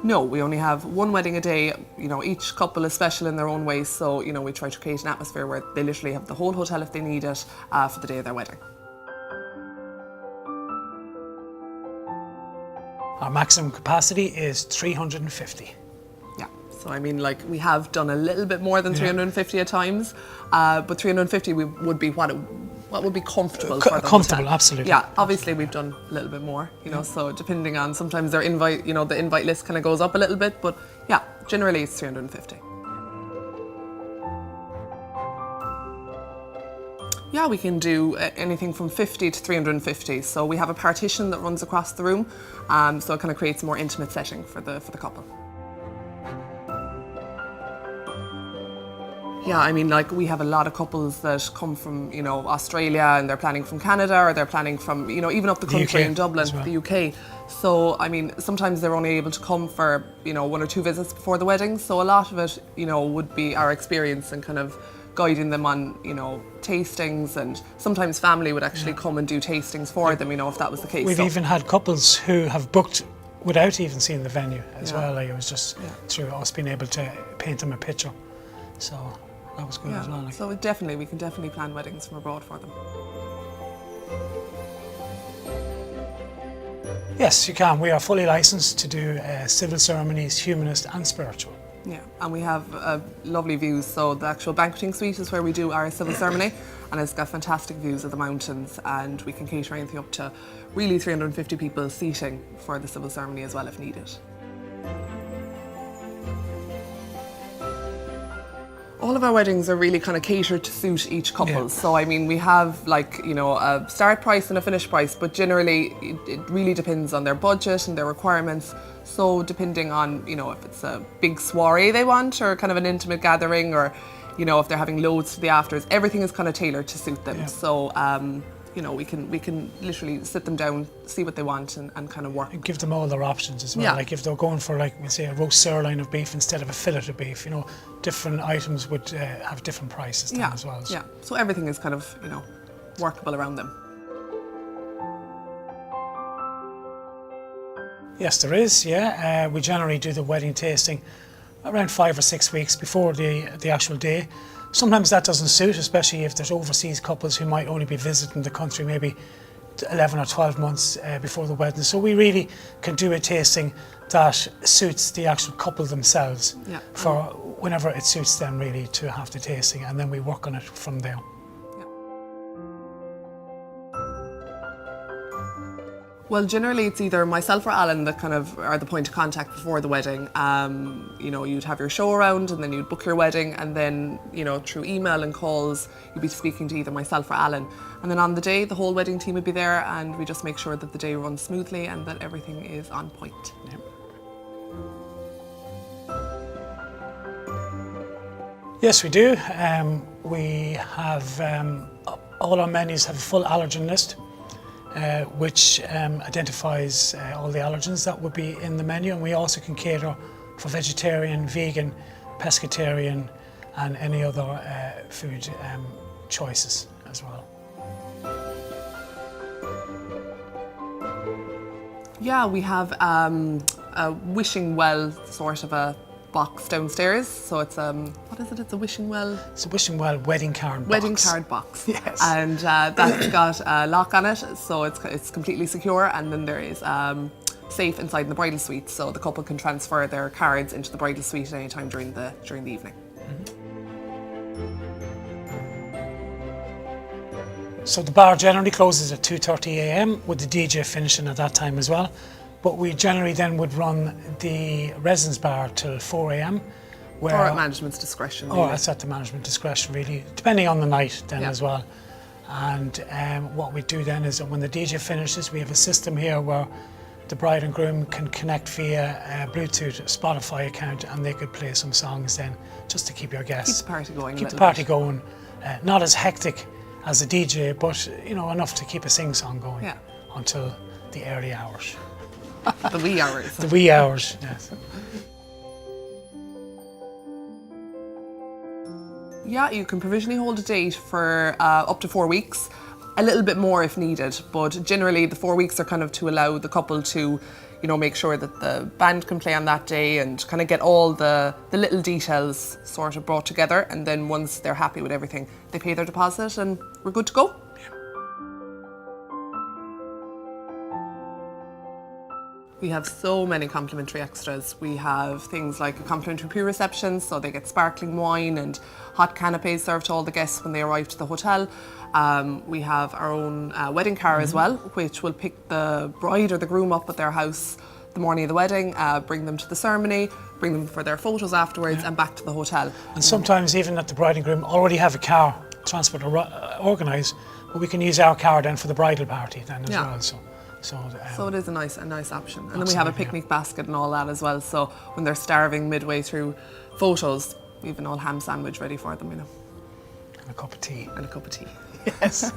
No, we only have one wedding a day. You know, each couple is special in their own way, so you know we try to create an atmosphere where they literally have the whole hotel if they need it for the day of their wedding. Our maximum capacity is 350. Yeah, so I mean, like, we have done a little bit more than 350 at times, but 350 would be what would be comfortable for the Comfortable, hotel. absolutely. Yeah, obviously we've done a little bit more, you know, so depending on, sometimes their invite, you know, the invite list kind of goes up a little bit, but yeah, generally it's 350. Yeah, we can do anything from 50 to 350. So we have a partition that runs across the room, so it kind of creates a more intimate setting for the couple. Yeah, I mean, like, we have a lot of couples that come from, you know, Australia, and they're planning from Canada, or they're planning from, you know, even up the country in Dublin, the UK. So, I mean, sometimes they're only able to come for, you know, 1 or 2 visits before the wedding. So a lot of it, you know, would be our experience and kind of guiding them on, you know, tastings, and sometimes family would actually come and do tastings for them, you know, if that was the case. We've even had couples who have booked without even seeing the venue as well. Like, it was just through us being able to paint them a picture. So that was good as well. Like. So we can definitely plan weddings from abroad for them. Yes, you can. We are fully licensed to do civil ceremonies, humanist and spiritual. Yeah, and we have lovely views. So the actual banqueting suite is where we do our civil ceremony, and it's got fantastic views of the mountains, and we can cater anything up to really 350 people seating for the civil ceremony as well if needed. All of our weddings are really kind of catered to suit each couple. So I mean, we have, like, you know, a start price and a finish price, but generally it really depends on their budget and their requirements. So depending on, you know, if it's a big soiree they want, or kind of an intimate gathering, or, you know, if they're having loads to the afters, everything is kind of tailored to suit them. So you know, we can literally sit them down, see what they want, and kind of work. And give them all their options as well. Like, if they're going for, like, we say, a roast sirloin of beef instead of a fillet of beef, you know, different items would have different prices then as well. So. Yeah, so everything is kind of, you know, workable around them. Yes, there is, yeah. We generally do the wedding tasting around 5 or 6 weeks before the actual day. Sometimes that doesn't suit, especially if there's overseas couples who might only be visiting the country maybe 11 or 12 months before the wedding. So we really can do a tasting that suits the actual couple themselves for whenever it suits them really to have the tasting, and then we work on it from there. Well, generally it's either myself or Alan that kind of are the point of contact before the wedding. You know, you'd have your show around, and then you'd book your wedding, and then, you know, through email and calls, you'd be speaking to either myself or Alan. And then on the day, the whole wedding team would be there, and we just make sure that the day runs smoothly and that everything is on point. Yes, we do. We have, all our menus have a full allergen list. Which identifies all the allergens that would be in the menu, and we also can cater for vegetarian, vegan, pescatarian, and any other food choices as well. Yeah, we have a wishing well sort of a box downstairs. So it's what is it? It's a wishing well. It's a wishing well wedding card box. Wedding card box. Yes. And that's got a lock on it, so it's completely secure. And then there is safe inside the bridal suite, so the couple can transfer their cards into the bridal suite at any time during the evening. So the bar generally closes at 2:30 a.m. with the DJ finishing at that time as well. But we generally then would run the residence bar till 4 a.m. Or at management's discretion. Really. It's at the management discretion, really, depending on the night then as well. And what we do then is that when the DJ finishes, we have a system here where the bride and groom can connect via Bluetooth Spotify account, and they could play some songs then just to keep your guests. Keep the party going. Keep the party going. Not as hectic as a DJ, but you know, enough to keep a sing-song going until the early hours. The wee hours. The wee hours, yes. Yeah, you can provisionally hold a date for up to 4 weeks, a little bit more if needed, but generally the 4 weeks are kind of to allow the couple to, you know, make sure that the band can play on that day and kind of get all the little details sort of brought together. And then once they're happy with everything, they pay their deposit and we're good to go. We have so many complimentary extras. We have things like a complimentary pre-reception, so they get sparkling wine and hot canapes served to all the guests when they arrive to the hotel. We have our own wedding car as well, which will pick the bride or the groom up at their house the morning of the wedding, bring them to the ceremony, bring them for their photos afterwards, and back to the hotel. And sometimes even that the bride and groom already have a car transport organised, but we can use our car then for the bridal party then as well. So it is a nice option. And then we have a picnic basket and all that as well. So when they're starving midway through photos, we have an old ham sandwich ready for them, you know. And a cup of tea. And a cup of tea. Yes.